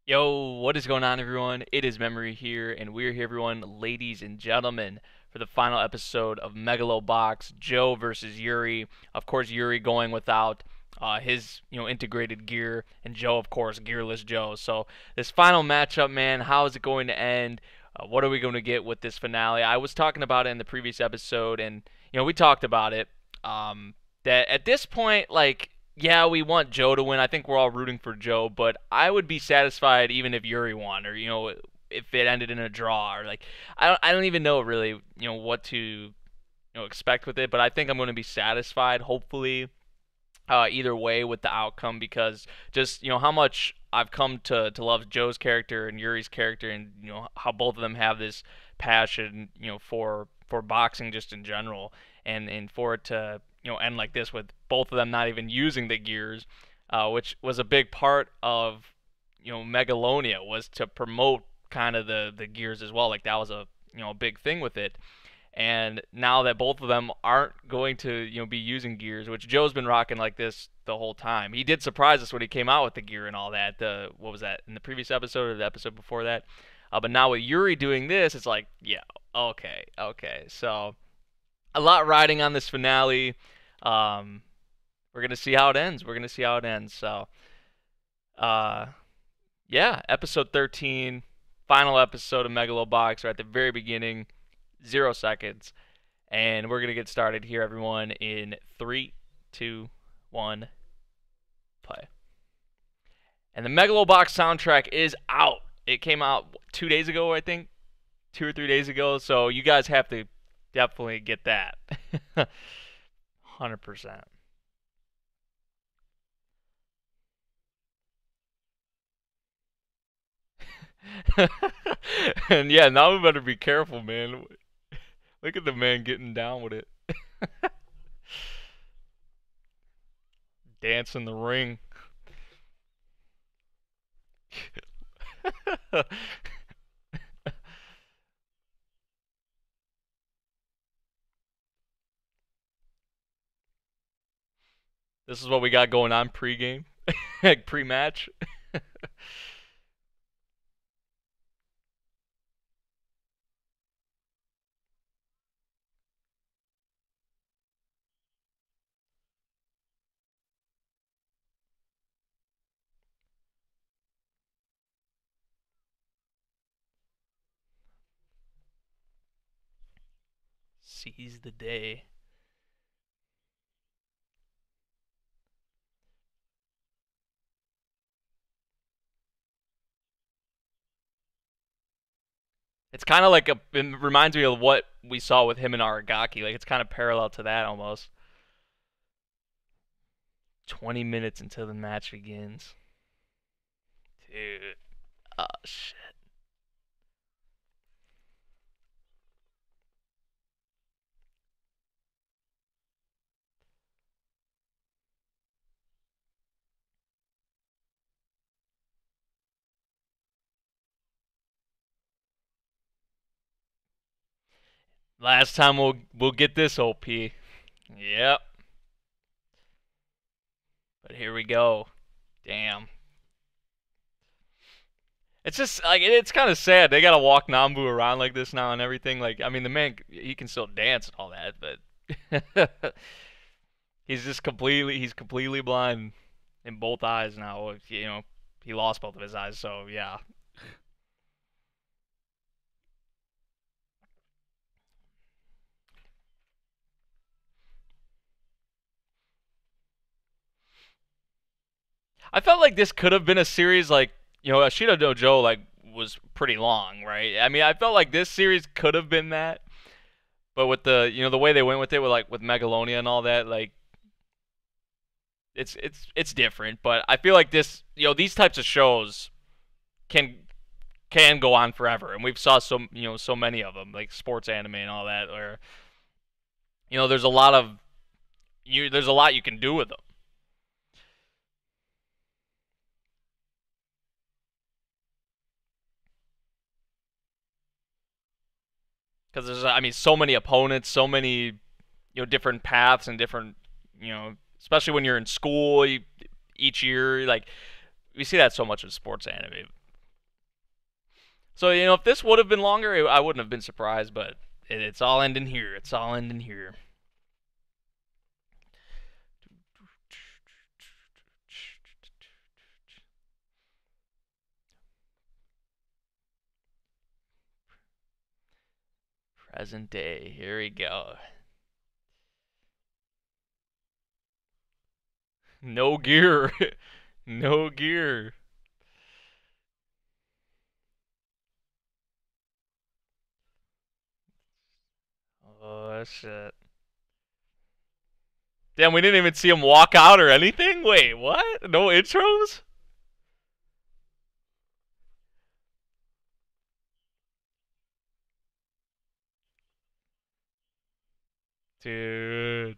Yo, what is going on, everyone? It is Memory here, and we're here, everyone, ladies and gentlemen, for the final episode of Megalo Box, Joe versus Yuri. Of course, Yuri going without his, integrated gear, and Joe, of course, gearless Joe. So this final matchup, man, how is it going to end? What are we going to get with this finale? I was talking about it in the previous episode, and we talked about it. That at this point, like, yeah, we want Joe to win. I think we're all rooting for Joe, but I would be satisfied even if Yuri won, or if it ended in a draw, or like I don't even know really what to expect with it. But I think I'm going to be satisfied, hopefully, either way with the outcome, because just how much I've come to love Joe's character and Yuri's character, and how both of them have this passion for boxing just in general, and for it to end like this with both of them not even using the gears, which was a big part of Megalonia, was to promote kind of the gears as well. Like that was a big thing with it. And now that both of them aren't going to be using gears, which Joe's been rocking like this the whole time. He did surprise us when he came out with the gear and all that. What was that, in the previous episode or the episode before that? But now with Yuri doing this, it's like, yeah, okay, okay. So a lot riding on this finale. Um, we're gonna see how it ends. We're gonna see how it ends. So, uh, yeah, episode 13, final episode of Megalo Box. We're at the very beginning, 0 seconds, and we're gonna get started here, everyone. In three, two, one, play. And the Megalo Box soundtrack is out. It came out 2 days ago, I think, 2 or 3 days ago. So you guys have to definitely get that. 100%. And yeah, now we better be careful, man. Look at the man getting down with it. Dance in the ring. This is what we got going on pre-game, pre-match. Seize the day. It's kind of like it reminds me of what we saw with him and Aragaki. Like it's kind of parallel to that almost. 20 minutes until the match begins. Dude. Oh, shit. Last time we'll get this OP. Yep. But here we go. Damn. It's just like it's kind of sad. They gotta walk Nambu around like this now and everything. Like I mean, the man he can still dance and all that, but he's completely blind in both eyes now. He lost both of his eyes, so yeah. I felt like this could have been a series like Ashita Dojo like was pretty long, right? I mean, I felt like this series could have been that, but with the way they went with it with like with Megalonia and all that, like it's different. But I feel like this these types of shows can go on forever, and we've saw so many of them like sports anime and all that, where there's a lot of there's a lot you can do with them. Because there's I mean so many opponents, so many different paths and different especially when you're in school each year, like we see that so much in sports anime. So, if this would have been longer, I wouldn't have been surprised, but it's all ending here. It's all ending here. Present day. Here we go. No gear. No gear. Oh, shit. Damn, we didn't even see him walk out or anything? Wait, what? No intros? Dude.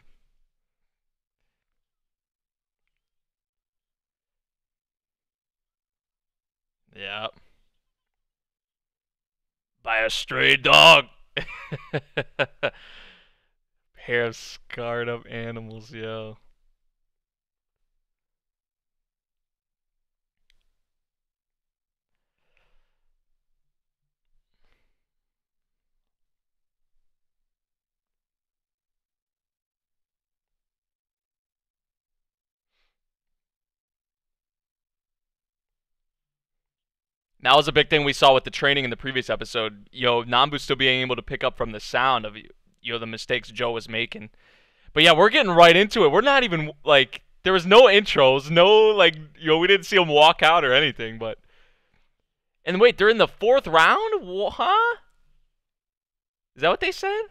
Yeah. By a stray dog. Pair of scarred up animals, yo. That was a big thing we saw with the training in the previous episode. Nambu still being able to pick up from the sound of the mistakes Joe was making. But yeah, we're getting right into it. We're not even like there was no intros, no like we didn't see him walk out or anything. But and wait, they're in the fourth round, huh? Is that what they said?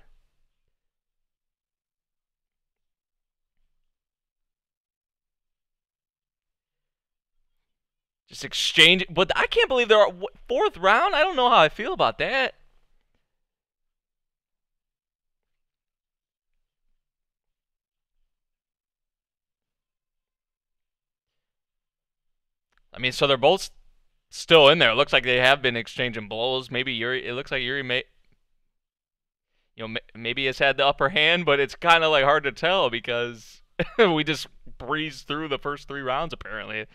Just exchange, but I can't believe they're fourth round. I don't know how I feel about that. I mean, so they're both still in there. It looks like they have been exchanging blows. Maybe Yuri. It looks like Yuri maybe has had the upper hand, but it's kind of like hard to tell because we just breezed through the first 3 rounds apparently.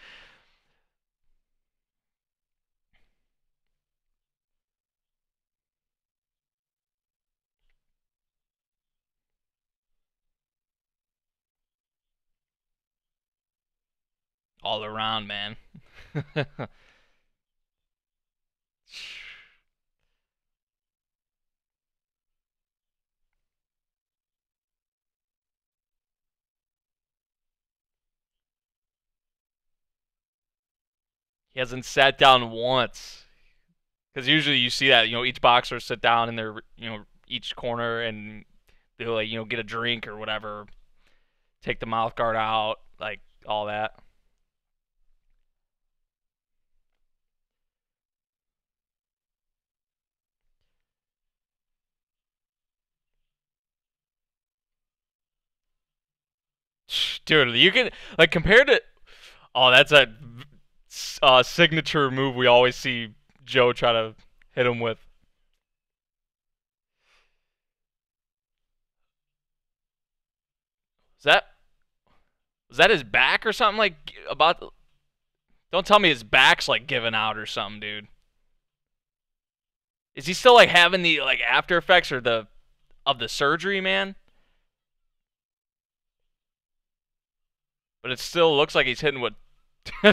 All around, man. He hasn't sat down once. Because usually you see that, each boxer sit down in their, each corner and they'll like, get a drink or whatever, take the mouth guard out, like all that. Dude, you can like compared to, oh, that's a signature move we always see Joe try to hit him with. Is that was that his back or something like about? Don't tell me his back's like giving out or something, dude. Is he still like having the like after effects or the of the surgery, man? But it still looks like he's hitting with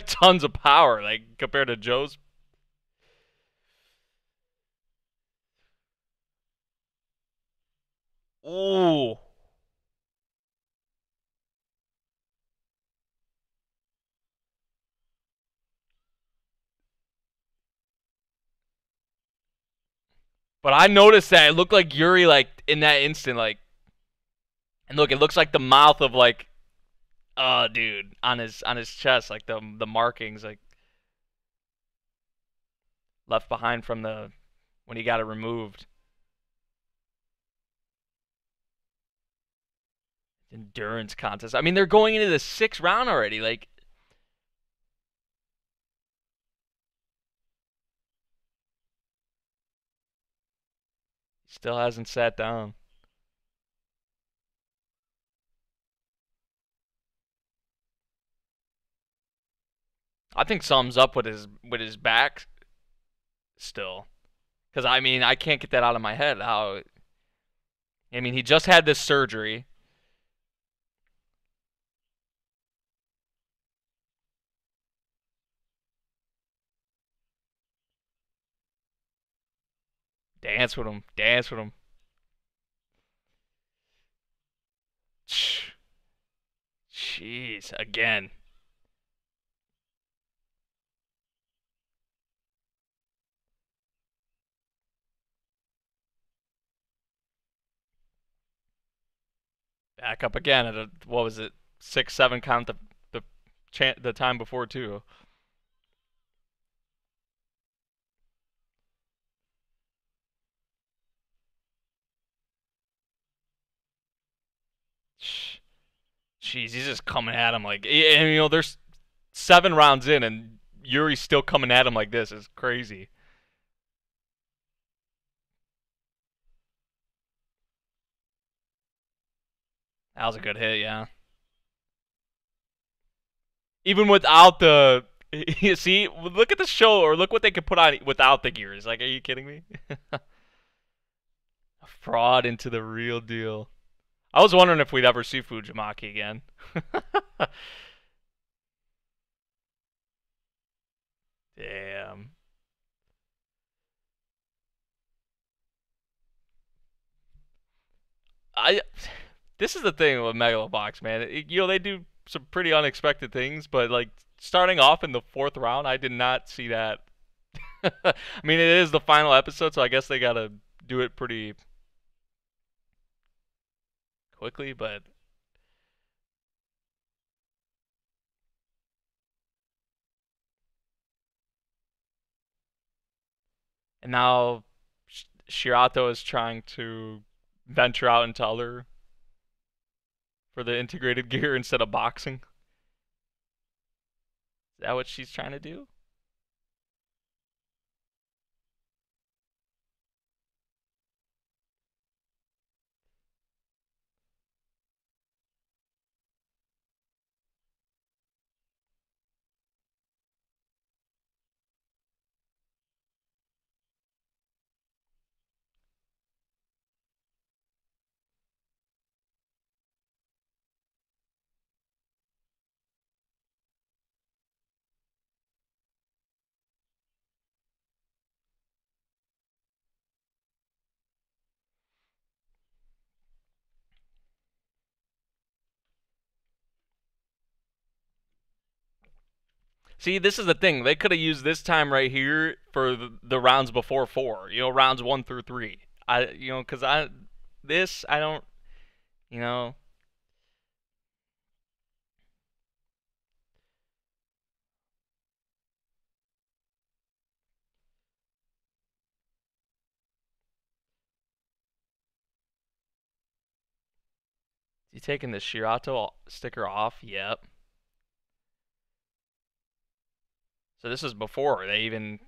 tons of power, like compared to Joe's. Ooh. But I noticed that it looked like Yuri, like in that instant, like, and look, it looks like the mouth of like, dude, on his chest, like the markings, like left behind from the when he got it removed. Endurance contest. I mean, they're going into the 6th round already. Like, still hasn't sat down. I think something's up with his back still. Because I mean, I can't get that out of my head. How? I mean, he just had this surgery. Dance with him. Dance with him. Jeez, again. Back up again at a, what was it, 6-7 count the time before too. Jeez, he's just coming at him like, and you know, there's 7 rounds in, and Yuri's still coming at him like this. It's crazy. That was a good hit, yeah. Even without the, you see, look at the show, or look what they could put on without the gears. Like, are you kidding me? A fraud into the real deal. I was wondering if we'd ever see Fujimaki again. Damn. I This is the thing with Megalo Box, man. You know, they do some pretty unexpected things, but like starting off in the 4th round, I did not see that. I mean, it is the final episode, so I guess they gotta do it pretty quickly, but and now Shirato is trying to venture out into other for the integrated gear instead of boxing. Is that what she's trying to do? See, this is the thing. They could have used this time right here for the rounds before 4. You know, rounds 1 through 3. Because I don't, you know, you taking the Shirato sticker off? Yep. So this is before they even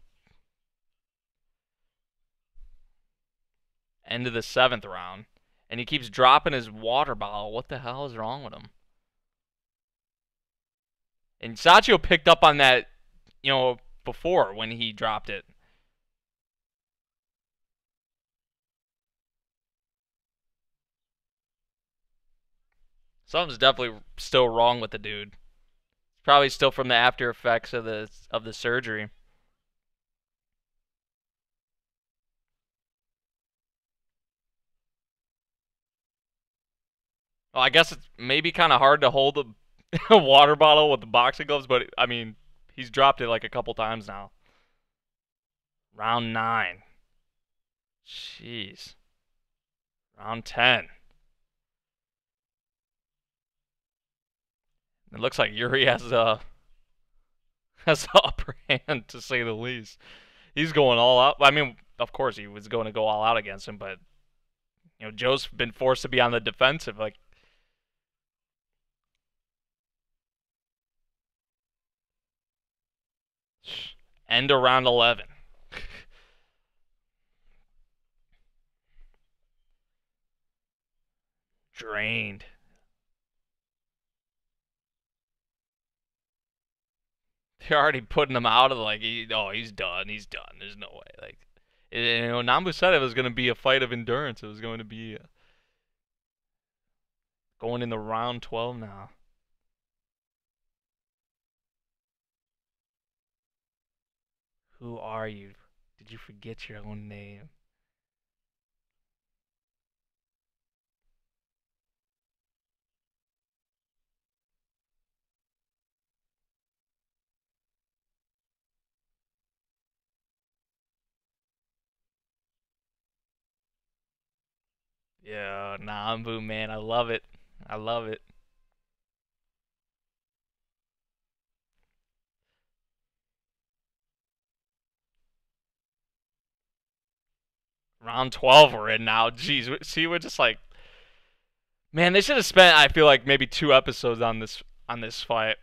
end of the 7th round, and he keeps dropping his water bottle. What the hell is wrong with him? And Sachio picked up on that, you know, before when he dropped it. Something's definitely still wrong with the dude. It's probably still from the after effects of the surgery. Well, I guess it's maybe kind of hard to hold a water bottle with the boxing gloves, but I mean, he's dropped it like a couple times now. Round 9. Jeez. Round 10. It looks like Yuri has the upper hand, to say the least. He's going all out. I mean, of course he was going to go all out against him, but you know, Joe's been forced to be on the defensive. Like, end of round 11. Drained. They're already putting him out of he's done. He's done. There's no way. Like, Nambu said it was going to be a fight of endurance. It was going to be going in the round 12 now. Who are you? Did you forget your own name? Yeah, Nambu, man. I love it. I love it. Round 12 we're in now. Jeez, see, we're just like, man, they should have spent, I feel like, maybe 2 episodes on this fight.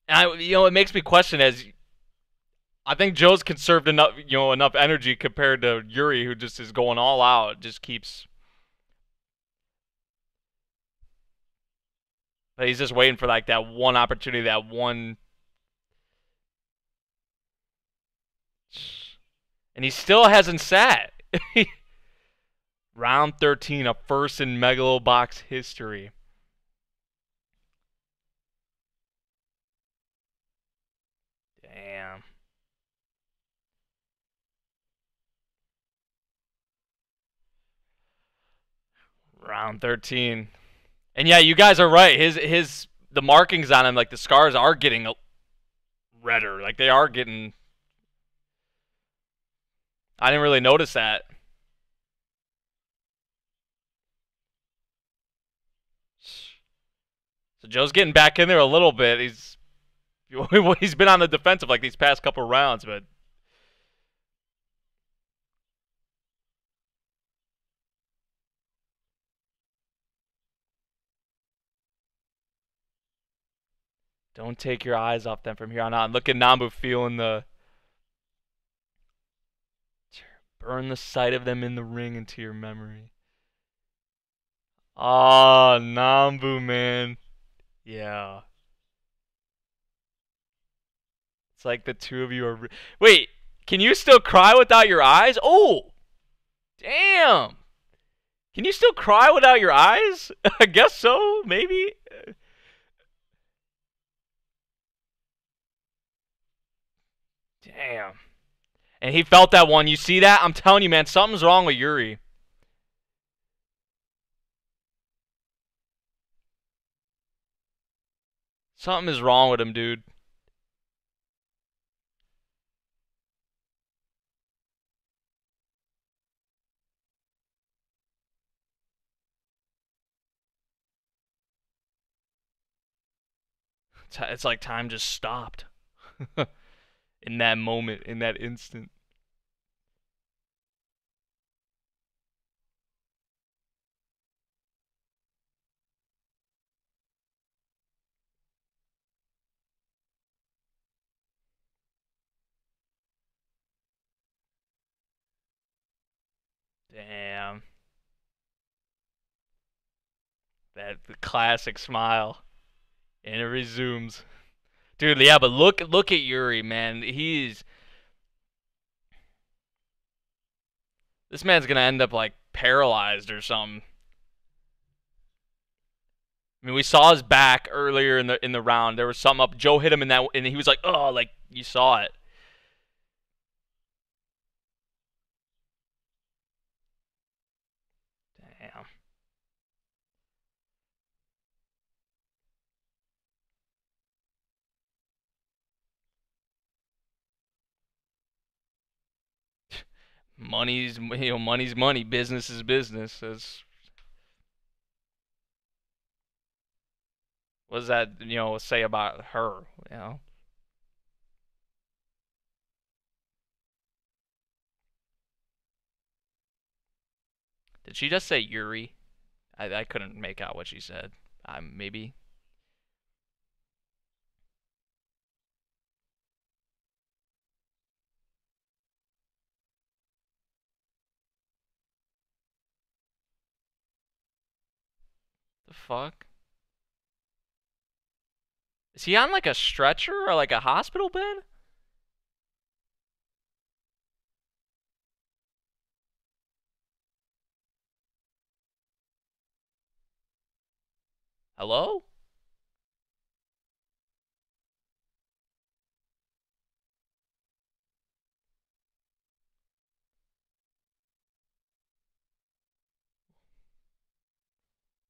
And it makes me question as I think Joe's conserved enough energy compared to Yuri, who just is going all out, just keeps. But he's just waiting for like that one opportunity, that one. And he still hasn't sat. Round 13, a first in Megalo Box history. Damn. Round 13. And yeah, you guys are right. The markings on him, like the scars are getting redder. Like they are getting. I didn't really notice that. So Joe's getting back in there a little bit. He's been on the defensive like these past couple rounds, but don't take your eyes off them from here on out. Look at Nambu feeling the burn the sight of them in the ring into your memory. Ah, Nambu, man. Yeah. It's like the two of you are. Wait, can you still cry without your eyes? Oh, damn. Can you still cry without your eyes? I guess so, maybe. Damn. And he felt that one. You see that? I'm telling you, man, something's wrong with Yuri. Something is wrong with him, dude. It's like time just stopped. In that moment, in that instant. Damn. That the classic smile. And it resumes. Dude, yeah, but look at Yuri, man. This man's gonna end up like paralyzed or something. I mean, we saw his back earlier in the round. There was something up. Joe hit him in that, and he was like, "Oh, like you saw it." Damn. Money's money. Business is business. What does that say about her? You know. Did she just say Yuri? I couldn't make out what she said. Maybe. fuck? Is he on like a stretcher or like a hospital bed? Hello?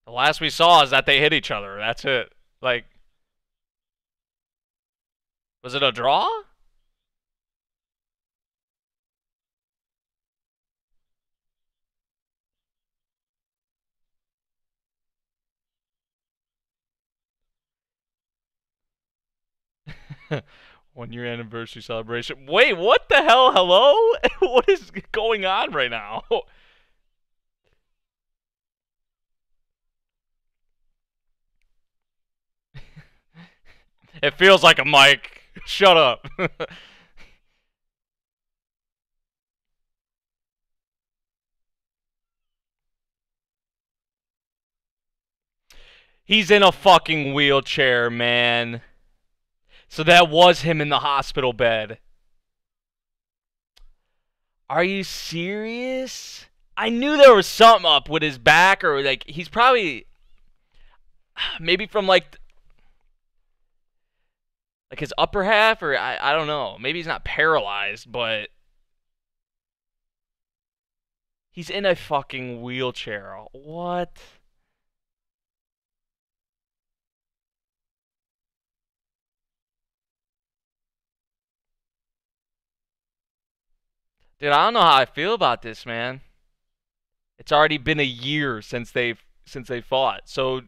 The last we saw is that they hit each other. That's it. Like, was it a draw? One year anniversary celebration. Wait, what the hell? Hello? What is going on right now? It feels like a mic. Shut up. He's in a fucking wheelchair, man. So that was him in the hospital bed. Are you serious? I knew there was something up with his back, or like he's probably maybe from like his upper half, or I don't know. Maybe he's not paralyzed, but he's in a fucking wheelchair. What? Dude, I don't know how I feel about this, man. It's already been a year since they fought. So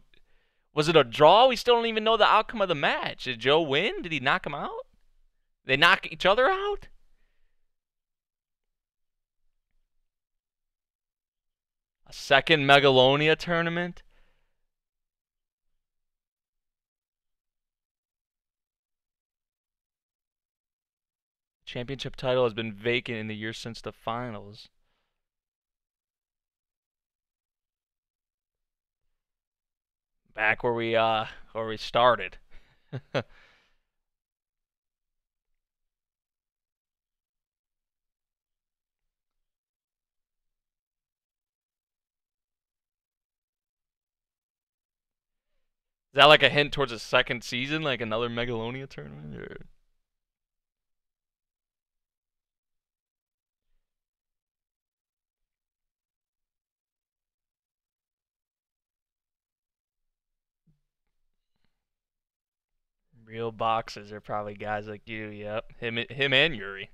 was it a draw? We still don't even know the outcome of the match. Did Joe win? Did he knock him out? They knock each other out? A second Megalonia tournament? Championship title has been vacant in the year since the finals. Back where we started. Is that like a hint towards a second season, like another Megalonia tournament? Or? Real boxes are probably guys like you. Yep, him and Yuri.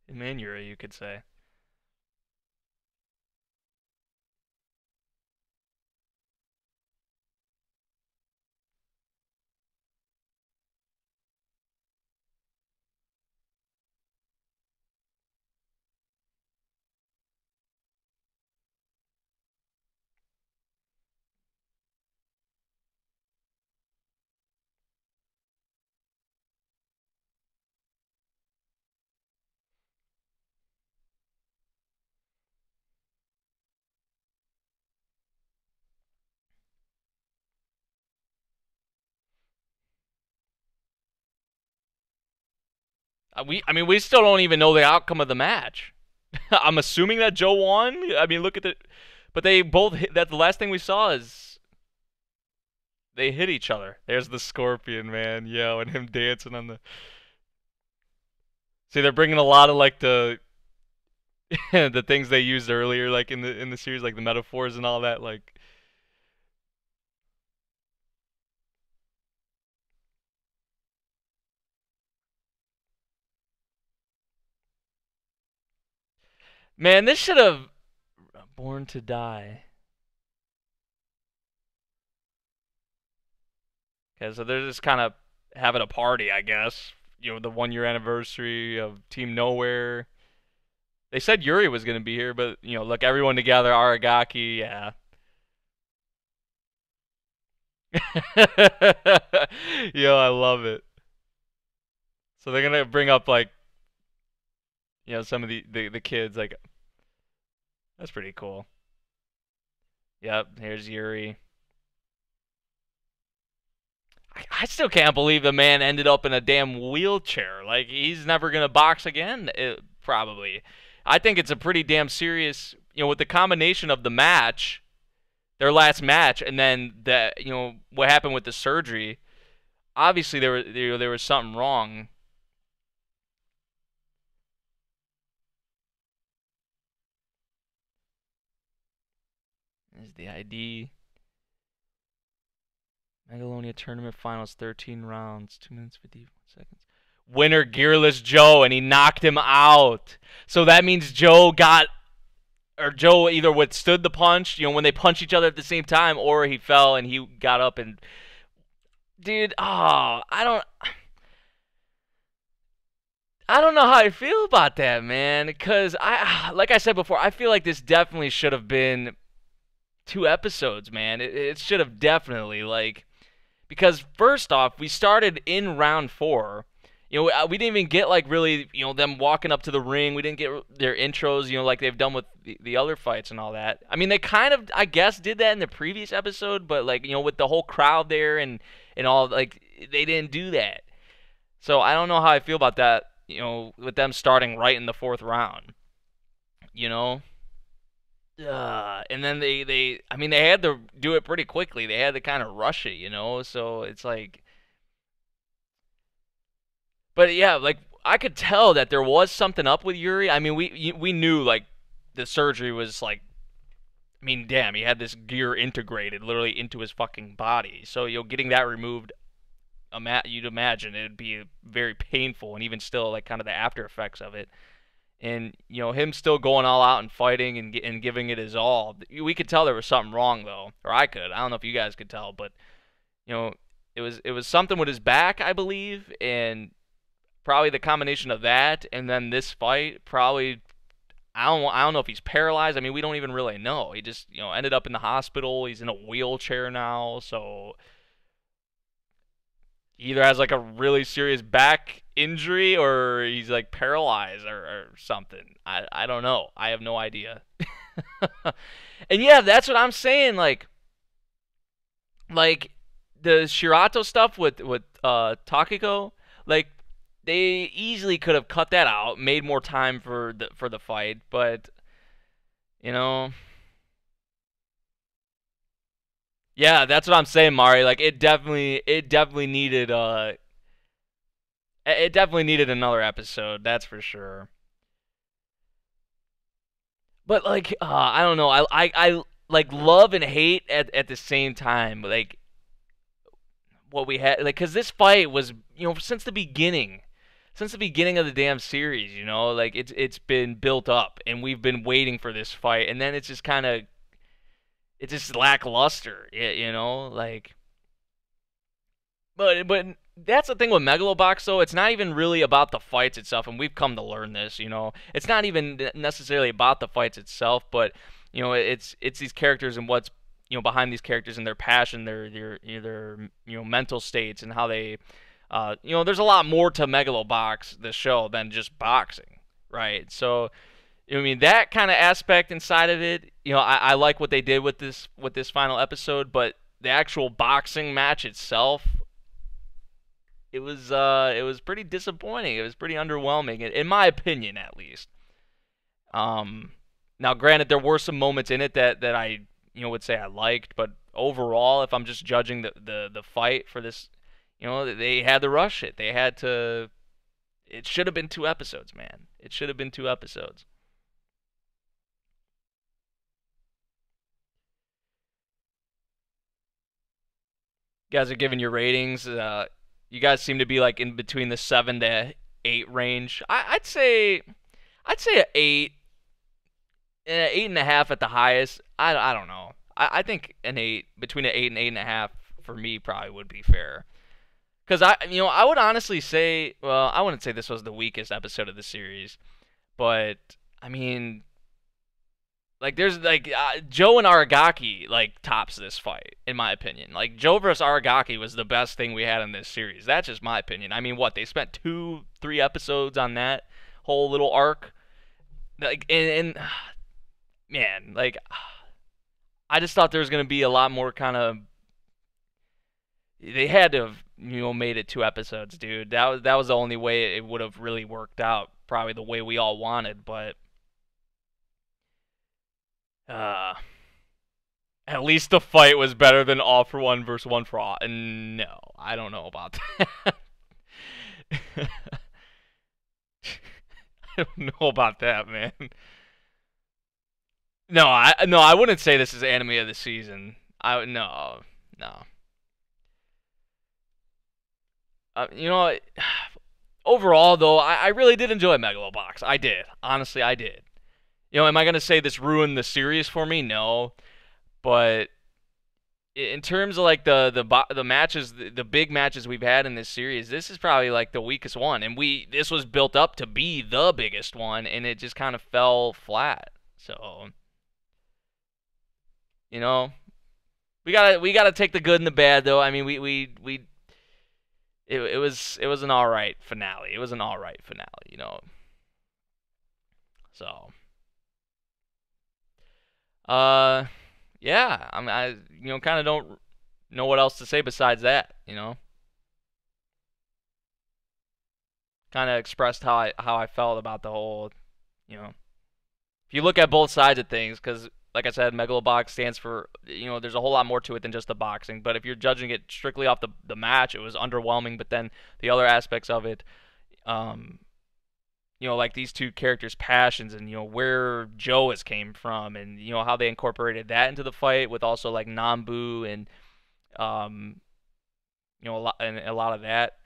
Him and Yuri, you could say. I mean, we still don't even know the outcome of the match. I'm assuming that Joe won. I mean, look at the, but they both hit. That the last thing we saw is they hit each other. There's the Scorpion, man. Yo, and him dancing on the. See, they're bringing a lot of like the the things they used earlier, like in the series, like the metaphors and all that. Like, man, this should have Born to Die. Okay, so they're just kind of having a party, I guess. You know, the 1 year anniversary of Team Nowhere. They said Yuri was gonna be here, but look, everyone together, Aragaki, yeah. Yo, I love it. So they're gonna bring up like, some of the kids, like that's pretty cool. Yep, here's Yuri. I still can't believe the man ended up in a damn wheelchair. Like, he's never gonna box again, probably. I think it's a pretty damn serious, with the combination of the match, their last match, and then what happened with the surgery. Obviously, there was something wrong. Is the ID. Megalonia Tournament Finals, 13 rounds, 2 minutes 51 seconds. Winner Gearless Joe, and he knocked him out. So that means Joe either withstood the punch, when they punch each other at the same time, or he fell and he got up and, dude, I don't know how I feel about that, man. Because like I said before, I feel like this definitely should have been 2 episodes, man. It should have definitely, because first off, we started in round 4. We didn't even get really, them walking up to the ring. We didn't get their intros, like they've done with the other fights and all that. I mean, they kind of, I guess, did that in the previous episode, but with the whole crowd there and all, they didn't do that. So I don't know how I feel about that, with them starting right in the 4th round. And then they had to do it pretty quickly. They had to kind of rush it, so it's like. But yeah, I could tell that there was something up with Yuri. I mean, we knew the surgery was I mean, damn, he had this gear integrated literally into his fucking body. So getting that removed, you'd imagine it'd be very painful, and even still kind of the after effects of it. And him still going all out and fighting and giving it his all. We could tell there was something wrong though, or I could. I don't know if you guys could tell, but it was something with his back, I believe, and probably the combination of that and then this fight probably. I don't know if he's paralyzed. I mean, we don't even really know. He just ended up in the hospital. He's in a wheelchair now, so he either has a really serious back injury or he's paralyzed or something. I don't know. I have no idea. And yeah, that's what I'm saying. Like the Shirato stuff with Takiko, they easily could have cut that out, made more time for the fight, but yeah, that's what I'm saying, Mari. It definitely needed another episode, that's for sure. But I don't know. I love and hate at the same time. What we had, cuz this fight was, since the beginning. Since the beginning of the damn series, it's been built up and we've been waiting for this fight, and then it's just it's just lackluster, but that's the thing with Megalo Box though. It's not even really about the fights itself, and we've come to learn this. It's not even necessarily about the fights itself, but it's these characters and what's behind these characters and their passion, their mental states, and how they. There's a lot more to Megalo Box, the show, than just boxing, right? So, I mean, that kind of aspect inside of it, I like what they did with this final episode, but the actual boxing match itself, it was pretty disappointing. It was pretty underwhelming, in my opinion, at least. Now, granted, there were some moments in it that I would say I liked, but overall, if I'm just judging the fight for this. They had to rush it. They had to. It should have been 2 episodes, man. It should have been 2 episodes. You guys are giving your ratings. You guys seem to be in between the 7 to 8 range. I'd say an 8, 8.5 at the highest. I don't know. I think an 8, between an 8 and 8.5 for me probably would be fair. Because I would honestly say, well, I wouldn't say this was the weakest episode of the series, but I mean, there's Joe and Aragaki tops this fight in my opinion. Joe versus Aragaki was the best thing we had in this series. That's just my opinion. I mean, what they spent 2-3 episodes on that whole little arc, and man, I just thought there was gonna be a lot more kind of. they had to have, made it 2 episodes, dude. That was the only way it would have really worked out. Probably the way we all wanted, but uh, at least the fight was better than All for One versus One for All. And no, I don't know about that. I don't know about that, man. No, I wouldn't say this is anime of the season. No, no. You know, overall though, I really did enjoy Megalo Box. I did, honestly, I did. Am I gonna say this ruined the series for me? No, but in terms of like the matches, the big matches we've had in this series, this is probably like the weakest one, and this was built up to be the biggest one, and it just kind of fell flat. So, you know, we gotta take the good and the bad though. I mean, it was an all right finale. It was an all right finale. So, yeah, I kind of don't know what else to say besides that. Kind of expressed how I felt about the whole. If you look at both sides of things, because like I said, Megalobox stands for, there's a whole lot more to it than just the boxing. But if you're judging it strictly off the match, it was underwhelming. But then the other aspects of it, like these two characters' passions and, where Joe has came from and, how they incorporated that into the fight with also like Nambu and, a lot of that,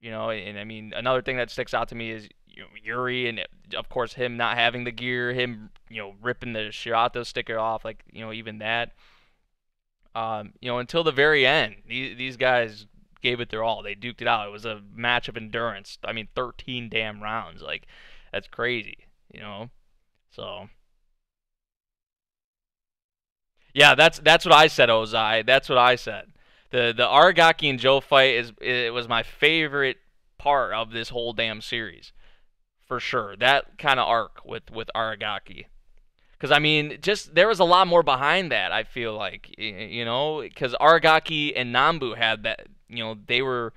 and I mean, another thing that sticks out to me is, Yuri and of course him not having the gear, him, ripping the Shirato sticker off, like, even that, until the very end, these guys gave it their all. They duked it out. It was a match of endurance. I mean, 13 damn rounds. Like, that's crazy. So, yeah, that's what I said, Ozai. That's what I said. The Aragaki and Joe fight it was my favorite part of this whole damn series, for sure. That kind of arc with Aragaki. Because, I mean, just there was a lot more behind that, I feel like, because Aragaki and Nambu had that, they were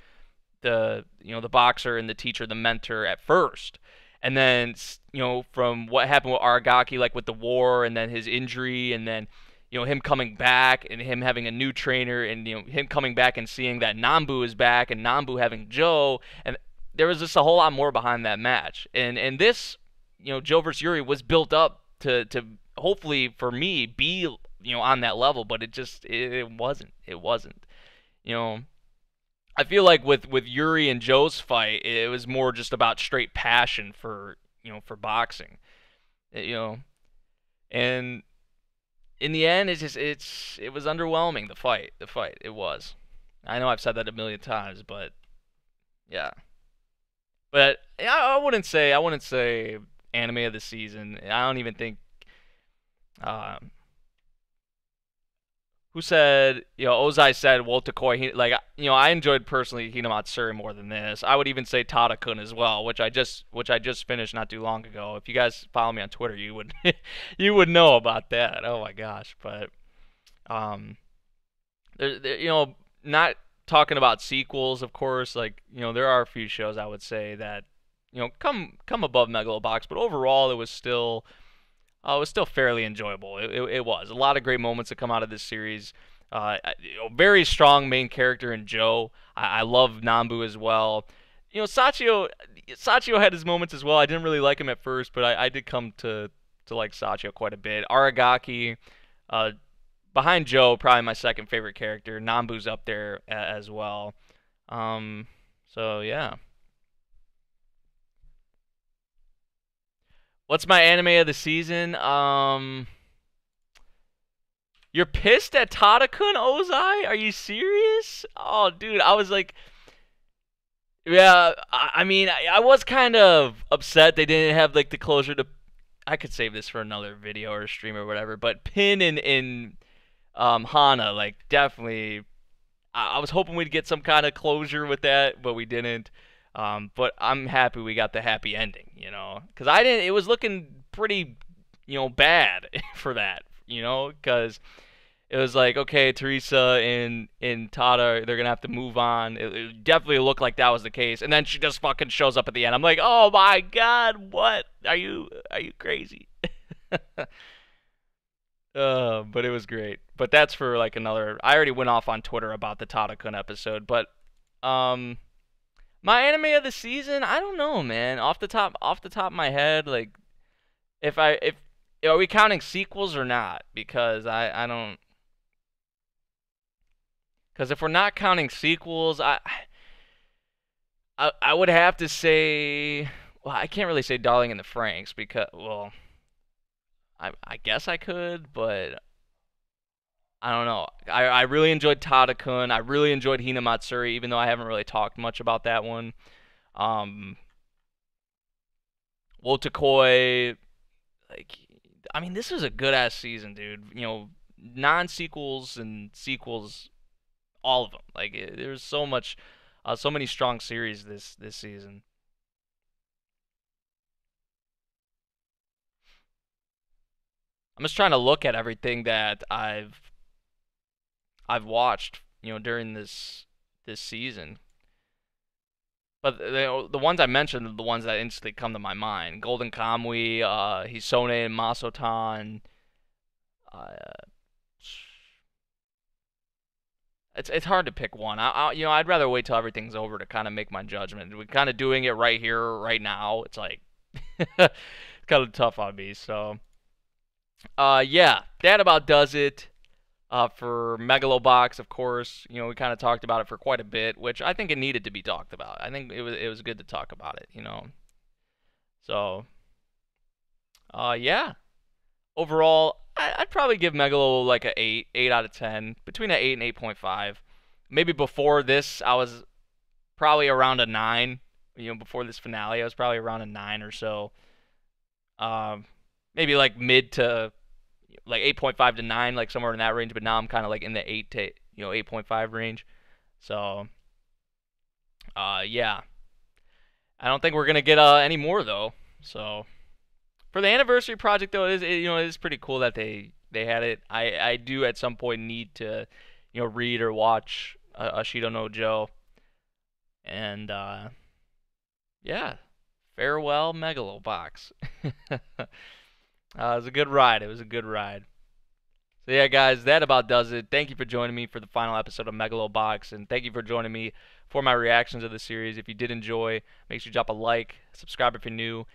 the boxer and the teacher, the mentor at first. And then, from what happened with Aragaki, like with the war and then his injury and then, him coming back and him having a new trainer and, him coming back and seeing that Nambu is back and Nambu having Joe. And there was just a whole lot more behind that match. And this, Joe versus Yuri was built up to hopefully for me be on that level, but it wasn't. I feel like with Yuri and Joe's fight, it was more just about straight passion for boxing, and in the end it was underwhelming. The fight it was. I know I've said that a million times, but yeah. But I wouldn't say anime of the season. I don't even think. Um, who said? Ozai said Wotakoi. Like, I enjoyed personally Hinamatsuri more than this. I would even say Tada-kun as well, which I just finished not too long ago. If you guys follow me on Twitter, you would you would know about that. Oh my gosh! But not talking about sequels, of course. Like, there are a few shows I would say that come above Megalobox, but overall it was still fairly enjoyable. It was a lot of great moments that come out of this series. Very strong main character in Joe. I love Nambu as well. Sachio had his moments as well. I didn't really like him at first, but I did come to like Sachio quite a bit. Aragaki, behind Joe, probably my second favorite character. Nambu's up there as well. So yeah. What's my anime of the season? You're pissed at Tada-kun, Ozai? Are you serious? Oh, dude, I was like, yeah. I mean, I was kind of upset they didn't have like the closure to. I could save this for another video or stream or whatever. But Pin and Hana, like, definitely. I was hoping we'd get some kind of closure with that, but we didn't. But I'm happy we got the happy ending, because I didn't. It was looking pretty, bad for that, because it was like, okay, Teresa and Tata, they're gonna have to move on. It definitely looked like that was the case, and then she just fucking shows up at the end. I'm like, oh my god, what? Are you crazy? But it was great. But that's for like another. I already went off on Twitter about the Tata-kun episode, but um, my anime of the season, I don't know, man. Off the top of my head, like if are we counting sequels or not? Because I don't. Because if we're not counting sequels, I would have to say, well, I can't really say Darling in the Franxx because, well, I guess I could, but I don't know. I really enjoyed Tadakun. I really enjoyed Hina Matsuri, even though I haven't really talked much about that one. Um, Wotakoi, like, I mean, this was a good ass season, dude. You know, non sequels and sequels, all of them. Like, there's so much, so many strong series this season. I'm just trying to look at everything that I've watched, during this season. But the ones I mentioned are the ones that instantly come to my mind: Golden Kamui, Hisone and Masotan. Uh, it's hard to pick one. I'd rather wait till everything's over to kind of make my judgment. We're kind of doing it right here, right now. It's like it's kind of tough on me. So, yeah, that about does it. For Megalo Box, of course, we kind of talked about it for quite a bit, which I think it needed to be talked about. I think it was good to talk about it. So, yeah. Overall, I'd probably give Megalo like a 8 out of 10, between an 8 and 8.5. Maybe before this, I was probably around a 9. Before this finale, I was probably around a 9 or so. Um, Maybe like mid to like 8.5 to 9, like somewhere in that range. But now I'm kind of like in the 8 to 8.5 range. So, yeah, I don't think we're gonna get any more though. So for the anniversary project though, it is pretty cool that they had it. I do at some point need to read or watch Ashido no Joe, and yeah, farewell Megalo Box. It was a good ride. It was a good ride. So yeah, guys, that about does it. Thank you for joining me for the final episode of Megalo Box, and thank you for joining me for my reactions of the series. If you did enjoy, make sure you drop a like, subscribe if you're new,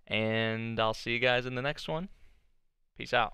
and I'll see you guys in the next one. Peace out.